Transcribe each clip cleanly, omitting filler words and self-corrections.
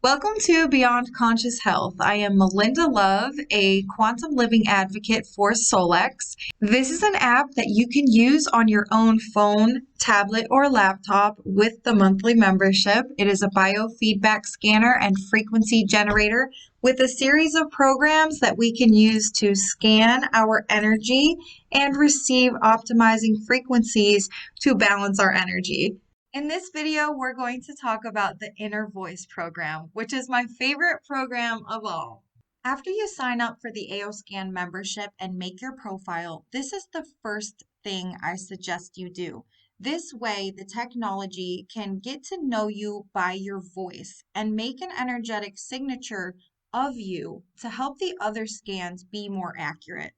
Welcome to Beyond Conscious Health. I am Melinda Love, a quantum living advocate for Solex. This is an app that you can use on your own phone, tablet, or laptop with the monthly membership. It is a biofeedback scanner and frequency generator with a series of programs that we can use to scan our energy and receive optimizing frequencies to balance our energy. In this video, we're going to talk about the Inner Voice program, which is my favorite program of all. After you sign up for the AOScan membership and make your profile, this is the first thing I suggest you do. This way, the technology can get to know you by your voice and make an energetic signature of you to help the other scans be more accurate.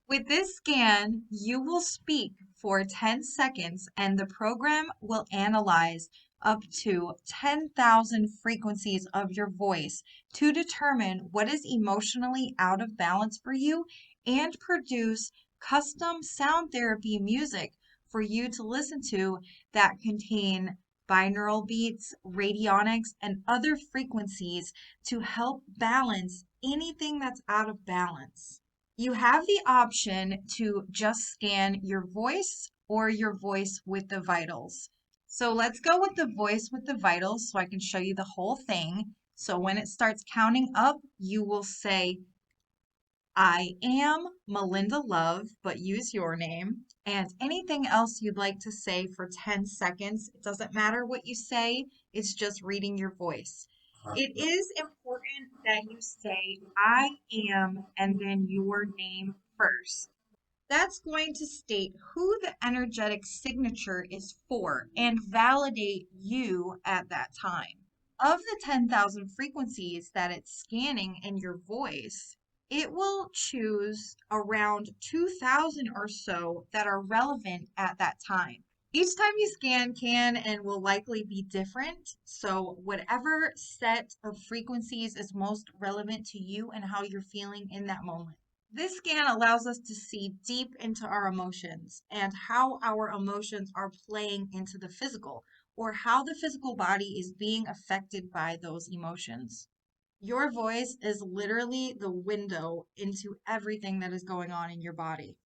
With this scan, you will speak for 10 seconds and the program will analyze up to 10,000 frequencies of your voice to determine what is emotionally out of balance for you and produce custom sound therapy music for you to listen to that contain binaural beats, radionics, and other frequencies to help balance anything that's out of balance. You have the option to just scan your voice or your voice with the vitals. So let's go with the voice with the vitals so I can show you the whole thing. So when it starts counting up, you will say, I am Melinda Love, but use your name. And anything else you'd like to say for 10 seconds. It doesn't matter what you say, it's just reading your voice. It is important that you say, I am, and then your name first. That's going to state who the energetic signature is for and validate you at that time. Of the 10,000 frequencies that it's scanning in your voice, it will choose around 2,000 or so that are relevant at that time. Each time you scan can and will likely be different, so whatever set of frequencies is most relevant to you and how you're feeling in that moment. This scan allows us to see deep into our emotions and how our emotions are playing into the physical, or how the physical body is being affected by those emotions. Your voice is literally the window into everything that is going on in your body.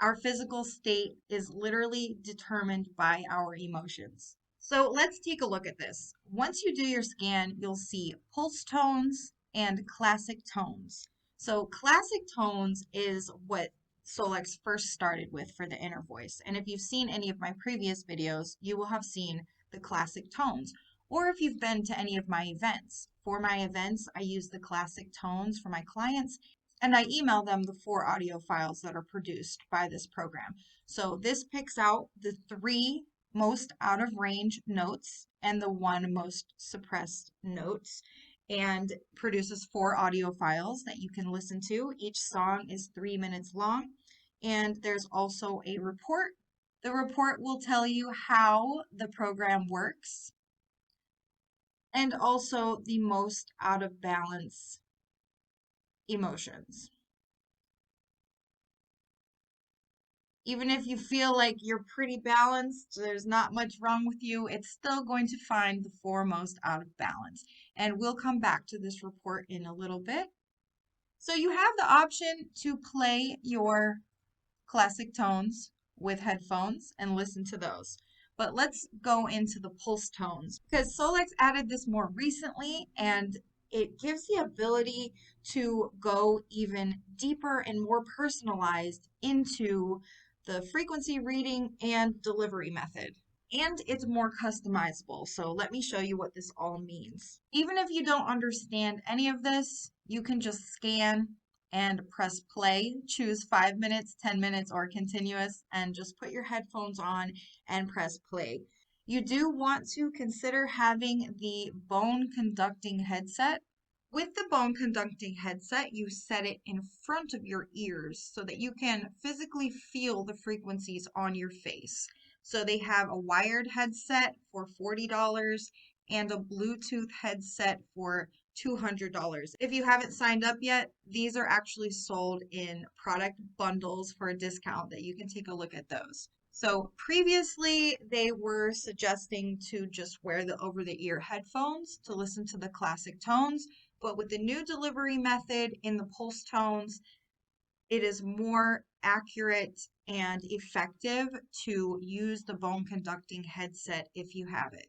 Our physical state is literally determined by our emotions. So let's take a look at this. Once you do your scan, you'll see pulse tones and classic tones. So classic tones is what Solex first started with for the inner voice. And if you've seen any of my previous videos, you will have seen the classic tones. Or if you've been to any of my events. For my events, I use the classic tones for my clients and I email them the 4 audio files that are produced by this program. So this picks out the 3 most out of range notes and the 1 most suppressed notes and produces 4 audio files that you can listen to. Each song is 3 minutes long and there's also a report. The report will tell you how the program works and also the most out of balance emotions. Even if you feel like you're pretty balanced, there's not much wrong with you, it's still going to find the 4 most out of balance. And we'll come back to this report in a little bit. So you have the option to play your classic tones with headphones and listen to those. But let's go into the pulse tones because Solex added this more recently and it gives the ability to go even deeper and more personalized into the frequency reading and delivery method. And it's more customizable. So let me show you what this all means. Even if you don't understand any of this, you can just scan and press play, choose 5 minutes, 10 minutes, or continuous, and just put your headphones on and press play. You do want to consider having the bone conducting headset. With the bone conducting headset, you set it in front of your ears so that you can physically feel the frequencies on your face. So they have a wired headset for $40 and a Bluetooth headset for $200. If you haven't signed up yet, these are actually sold in product bundles for a discount that you can take a look at those. So previously, they were suggesting to just wear the over-the-ear headphones to listen to the classic tones, but with the new delivery method in the pulse tones, it is more accurate and effective to use the bone conducting headset if you have it.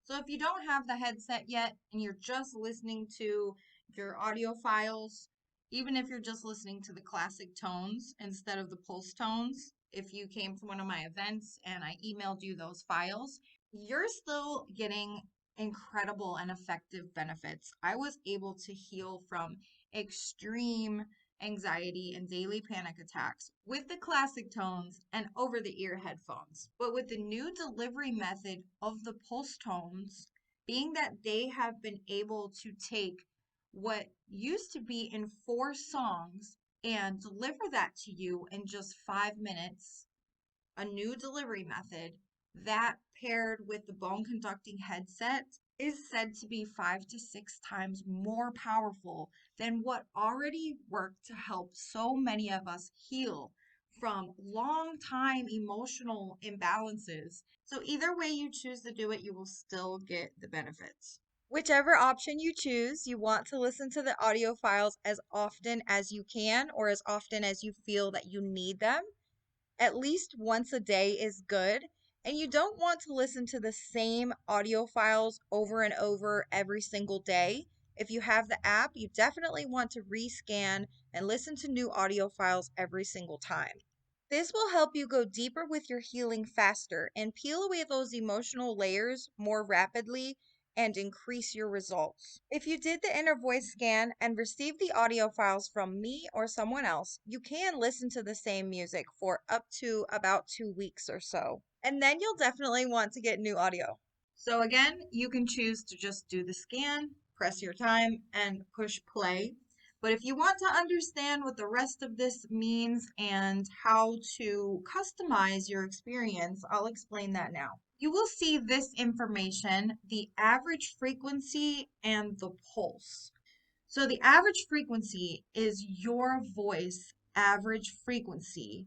So if you don't have the headset yet and you're just listening to your audio files, even if you're just listening to the classic tones instead of the pulse tones, if you came to one of my events and I emailed you those files, you're still getting incredible and effective benefits. I was able to heal from extreme anxiety and daily panic attacks with the classic tones and over the ear headphones. But with the new delivery method of the pulse tones, being that they have been able to take what used to be in 4 songs and deliver that to you in just 5 minutes, a new delivery method that paired with the bone conducting headset is said to be 5 to 6 times more powerful than what already worked to help so many of us heal from long time emotional imbalances. So either way you choose to do it, you will still get the benefits. Whichever option you choose, you want to listen to the audio files as often as you can or as often as you feel that you need them. At least once a day is good, and you don't want to listen to the same audio files over and over every single day. If you have the app, you definitely want to rescan and listen to new audio files every single time. This will help you go deeper with your healing faster and peel away those emotional layers more rapidly and increase your results. If you did the inner voice scan and received the audio files from me or someone else, you can listen to the same music for up to about 2 weeks or so. And then you'll definitely want to get new audio. So again, you can choose to just do the scan, press your time, and push play. But if you want to understand what the rest of this means and how to customize your experience, I'll explain that now. You will see this information, the average frequency and the pulse. So the average frequency is your voice average frequency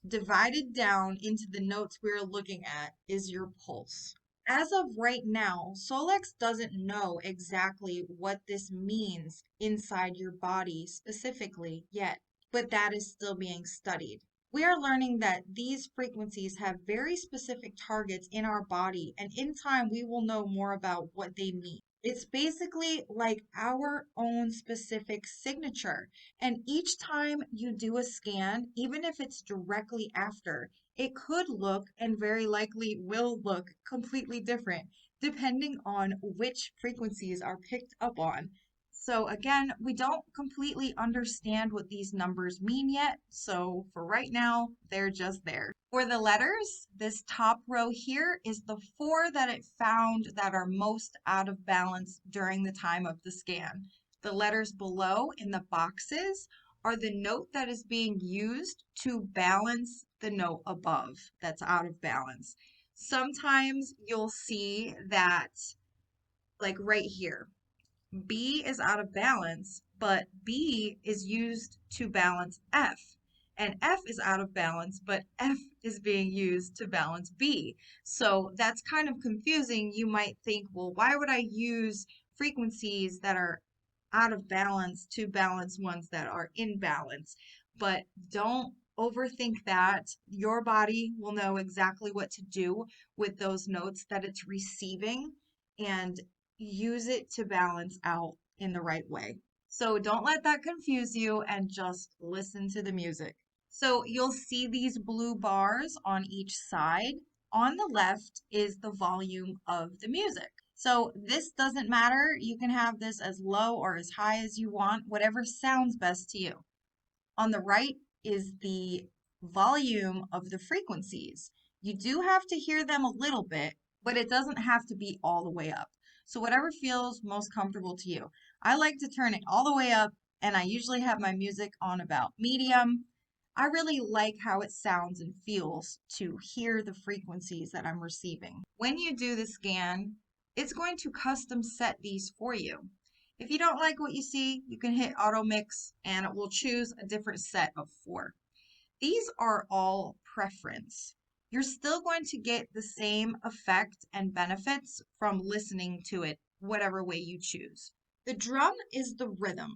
divided down into the notes we're looking at is your pulse. As of right now, Solex doesn't know exactly what this means inside your body specifically yet, but that is still being studied. We are learning that these frequencies have very specific targets in our body, and in time we will know more about what they mean. It's basically like our own specific signature. And each time you do a scan, even if it's directly after, it could look and very likely will look completely different depending on which frequencies are picked up on. So again, we don't completely understand what these numbers mean yet. So for right now, they're just there. For the letters, this top row here is the 4 that it found that are most out of balance during the time of the scan. The letters below in the boxes are the note that is being used to balance the note above that's out of balance. Sometimes you'll see that, like right here, B is out of balance, but B is used to balance F. And F is out of balance, but F is being used to balance B. So that's kind of confusing. You might think, well, why would I use frequencies that are out of balance to balance ones that are in balance? But don't overthink that. Your body will know exactly what to do with those notes that it's receiving. And use it to balance out in the right way. So don't let that confuse you and just listen to the music. So you'll see these blue bars on each side. On the left is the volume of the music. So this doesn't matter. You can have this as low or as high as you want, whatever sounds best to you. On the right is the volume of the frequencies. You do have to hear them a little bit, but it doesn't have to be all the way up. So whatever feels most comfortable to you. I like to turn it all the way up, and I usually have my music on about medium. I really like how it sounds and feels to hear the frequencies that I'm receiving. When you do the scan, it's going to custom set these for you. If you don't like what you see, you can hit auto mix and it will choose a different set of 4. These are all preference. you're still going to get the same effect and benefits from listening to it, whatever way you choose. The drum is the rhythm.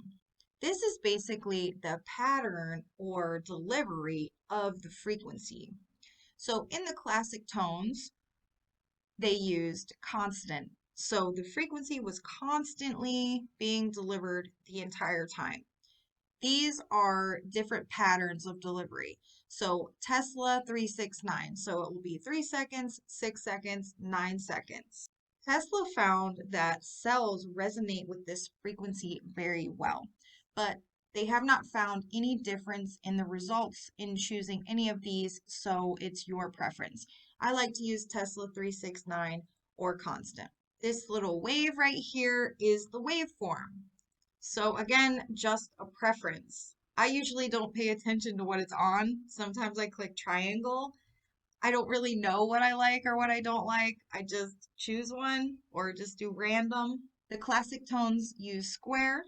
This is basically the pattern or delivery of the frequency. So in the classic tones, they used constant. So the frequency was constantly being delivered the entire time. These are different patterns of delivery. So Tesla 369. So it will be 3 seconds, 6 seconds, 9 seconds. Tesla found that cells resonate with this frequency very well, but they have not found any difference in the results in choosing any of these, so it's your preference. I like to use Tesla 369 or constant. This little wave right here is the waveform. So again, just a preference. I usually don't pay attention to what it's on. Sometimes I click triangle. I don't really know what I like or what I don't like. I just choose one or just do random. The classic tones use square,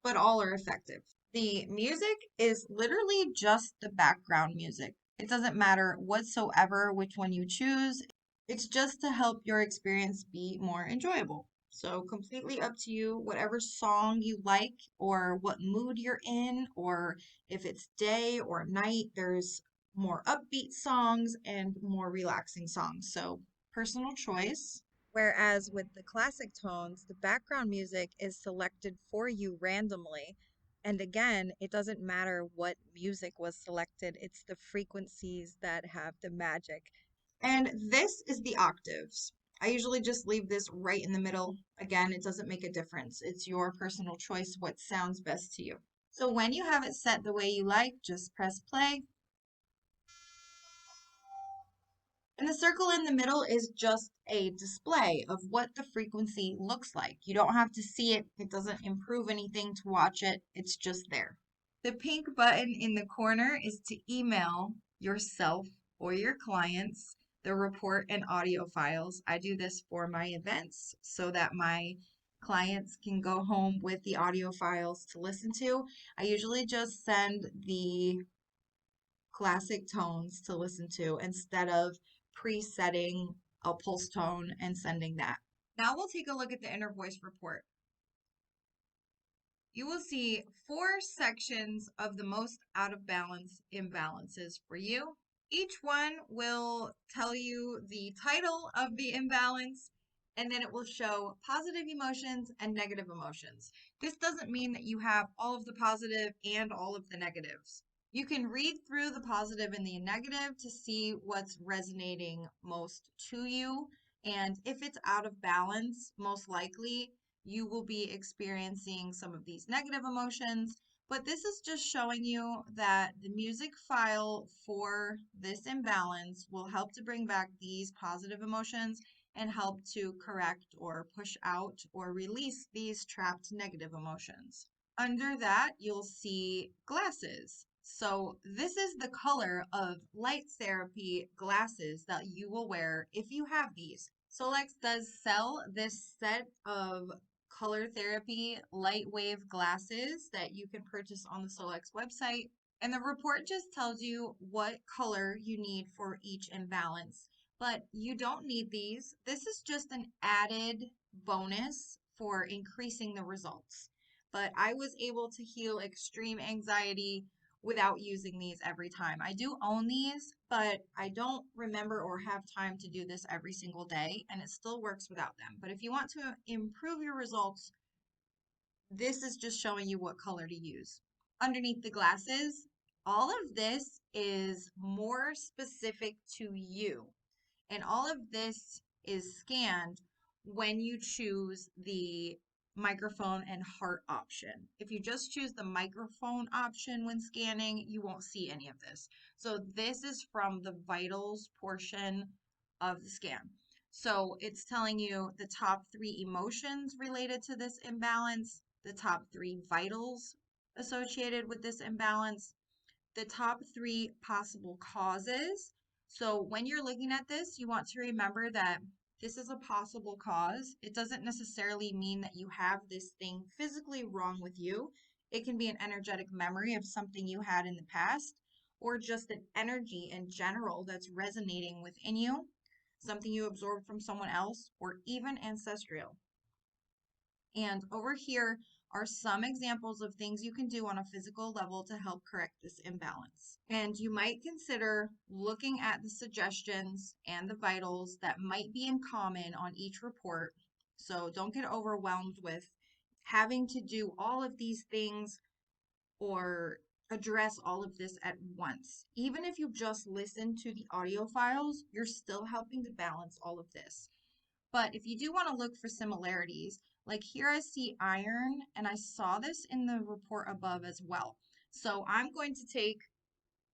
but all are effective. The music is literally just the background music. It doesn't matter whatsoever which one you choose. It's just to help your experience be more enjoyable. So completely up to you, whatever song you like or what mood you're in, or if it's day or night, there's more upbeat songs and more relaxing songs. So personal choice. Whereas with the classic tones, the background music is selected for you randomly. And again, it doesn't matter what music was selected, it's the frequencies that have the magic. And this is the octaves. I usually just leave this right in the middle. Again, it doesn't make a difference. It's your personal choice what sounds best to you. So when you have it set the way you like, just press play. And the circle in the middle is just a display of what the frequency looks like. You don't have to see it. It doesn't improve anything to watch it. It's just there. The pink button in the corner is to email yourself or your clients the report and audio files. I do this for my events so that my clients can go home with the audio files to listen to. I usually just send the classic tones to listen to instead of presetting a pulse tone and sending that. Now we'll take a look at the inner voice report. You will see 4 sections of the most out of balance imbalances for you. Each one will tell you the title of the imbalance, and then it will show positive emotions and negative emotions. This doesn't mean that you have all of the positive and all of the negatives. You can read through the positive and the negative to see what's resonating most to you. And if it's out of balance, most likely you will be experiencing some of these negative emotions. But this is just showing you that the music file for this imbalance will help to bring back these positive emotions and help to correct or push out or release these trapped negative emotions. Under that, you'll see glasses. So this is the color of light therapy glasses that you will wear if you have these. Solex does sell this set of color therapy light wave glasses that you can purchase on the Solex website. And the report just tells you what color you need for each imbalance. But you don't need these. This is just an added bonus for increasing the results. But I was able to heal extreme anxiety without using these every time. I do own these, but I don't remember or have time to do this every single day, and it still works without them. But if you want to improve your results, this is just showing you what color to use. Underneath the glasses, all of this is more specific to you. And all of this is scanned when you choose the microphone and heart option. If you just choose the microphone option when scanning, you won't see any of this. So this is from the vitals portion of the scan. So it's telling you the top 3 emotions related to this imbalance, the top 3 vitals associated with this imbalance, the top 3 possible causes. So when you're looking at this, you want to remember that this is a possible cause. It doesn't necessarily mean that you have this thing physically wrong with you. It can be an energetic memory of something you had in the past, or just an energy in general that's resonating within you, something you absorbed from someone else, or even ancestral. And over here are some examples of things you can do on a physical level to help correct this imbalance. And you might consider looking at the suggestions and the vitals that might be in common on each report. So don't get overwhelmed with having to do all of these things or address all of this at once. Even if you just listen to the audio files, you're still helping to balance all of this. But if you do want to look for similarities, like here I see iron, and I saw this in the report above as well. So I'm going to take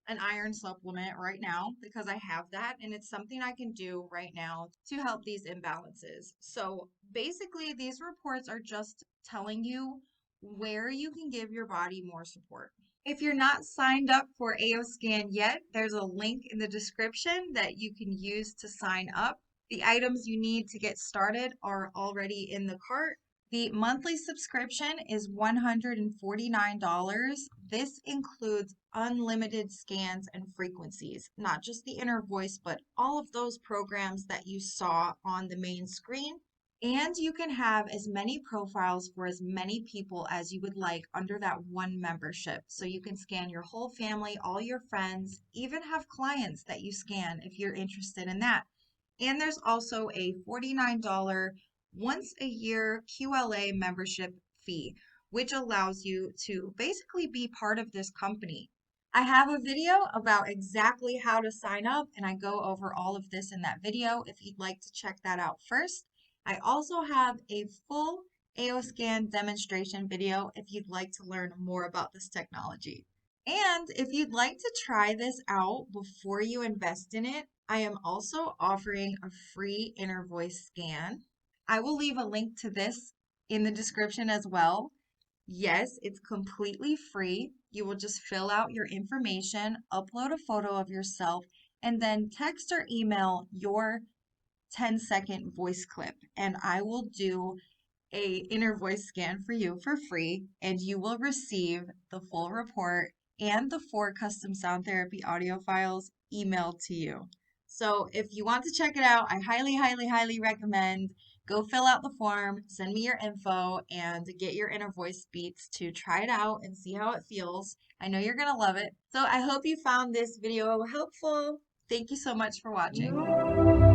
an iron supplement right now because I have that, and it's something I can do right now to help these imbalances. So basically, these reports are just telling you where you can give your body more support. If you're not signed up for AOScan yet, there's a link in the description that you can use to sign up. The items you need to get started are already in the cart. The monthly subscription is $149. This includes unlimited scans and frequencies, not just the inner voice, but all of those programs that you saw on the main screen. And you can have as many profiles for as many people as you would like under that one membership. So you can scan your whole family, all your friends, even have clients that you scan if you're interested in that. And there's also a $49 once a year QLA membership fee, which allows you to basically be part of this company. I have a video about exactly how to sign up, and I go over all of this in that video if you'd like to check that out first. I also have a full AOScan demonstration video if you'd like to learn more about this technology. And if you'd like to try this out before you invest in it, I am also offering a free inner voice scan. I will leave a link to this in the description as well. Yes, it's completely free. You will just fill out your information, upload a photo of yourself, and then text or email your 10-second voice clip, and I will do a inner voice scan for you for free, and you will receive the full report and the 4 custom sound therapy audio files emailed to you. So if you want to check it out, I highly, highly, highly recommend go fill out the form, send me your info, and get your inner voice beats to try it out and see how it feels. I know you're going to love it. So I hope you found this video helpful. Thank you so much for watching.